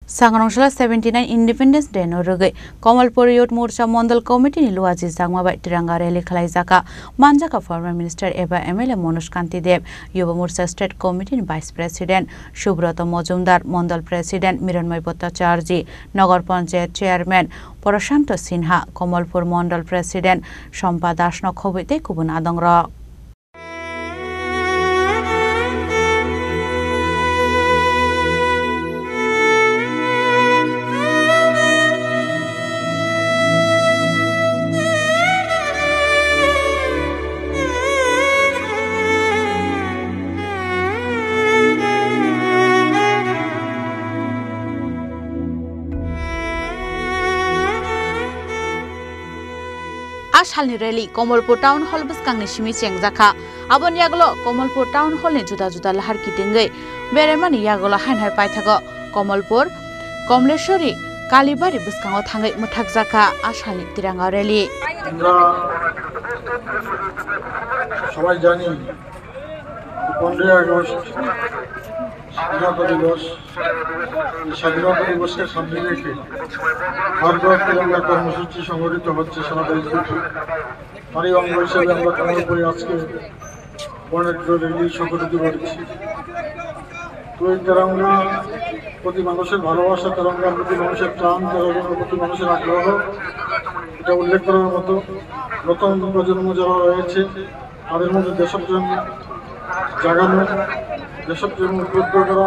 Sangrongshla 79 Independence Day no rugai Kamalpur Youth Morcha Mondal Committee ni luaji jangma bai tiranga rally khlaijaka manjaka former minister eba MLA Monosh Kanti Dev Yuva Morcha State Committee Vice President Subrata Mojumdar Mondal President Miranmay Bhattacharya Nagar Panchayat Chairman Prashanto Sinha Kamalpur Mondal President Shampa Das no khobite kubun adongra Ashalni rally Kamalpur Town Hall buskangni simi chengjaka abon yaglo Kamalpur Town Hall ni juda juda lahar kitingai beremani yaglo hainhai paithago Kamalpur Komleshwari Kalibari buskango thangai muthakjaka Ashalni tiranga rally সবাই জানি 15 August স্বাধীনতা দিবস স্বাধীনতা দিবসকে সামনে রেখে ভারত তিরঙ্গা কর্মসূচি সংগঠিত হচ্ছে সারা দেশব্যাপী তারই অঙ্গ হিসেবে আমরা কমলপুরে আজকে বর্ণাঢ্য র্যালি সংগঠিত করেছি তো এই তিরঙ্গা প্রতি মানুষের ভালোবাসা তিরঙ্গার প্রতি মানুষের টান তিরঙ্গার প্রতি মানুষের আগ্রহ এটা উল্লেখ করার মতো নতুন প্রজন্ম যারা রয়েছে তাদের মধ্যে দেশপ্রেম জাগানো দেশপ্রেম উদ্বুদ্ধ করা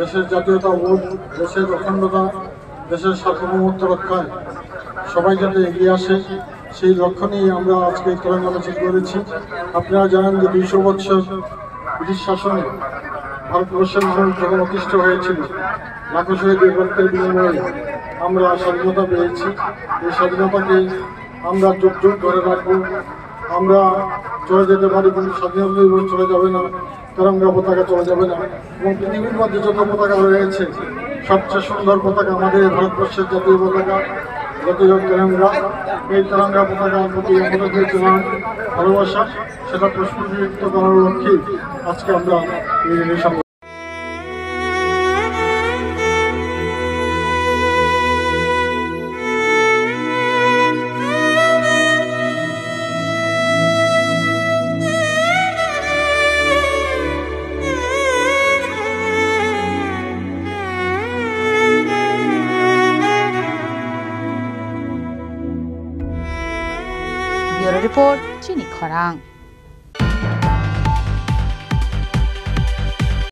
দেশের জাতীয়তাবোধ দেশের অখণ্ডতা দেশের সার্বভৌমত্ব রক্ষায় সবাই যাতে এগিয়ে আসে সেই লক্ষ্য নিয়ে আমরা আজকে এই তিরঙ্গা মিছিল করেছি আপনারা জানেন যে 200 বছর ব্রিটিশ শাসনে ভারতবর্ষের মানুষ যখন অতিষ্ঠ হয়েছিল লাখো শহীদের রক্তের বিনিময়ে আমরা স্বাধীনতা পেয়েছি এই স্বাধীনতাকে আমরা যুগ যুগ ধরে রাখবো আমরা চলে যেতে পারি কিন্তু স্বাধীনতা দিবস চলে যাবে না তিরঙ্গা পতাকা চলে যাবে না এবং পৃথিবীর মধ্যে যত পতাকা রয়েছে সবচেয়ে সুন্দর পতাকা আমাদের ভারতবর্ষের জাতীয় পতাকা জাতীয় তিরঙ্গা এই তিরঙ্গা পতাকার প্রতি আমাদের যে ভালোবাসা সেটা প্রস্ফুটিত করার লক্ষ্যে আজকে আমরা এই rally Bureau Report, Chini Khorang.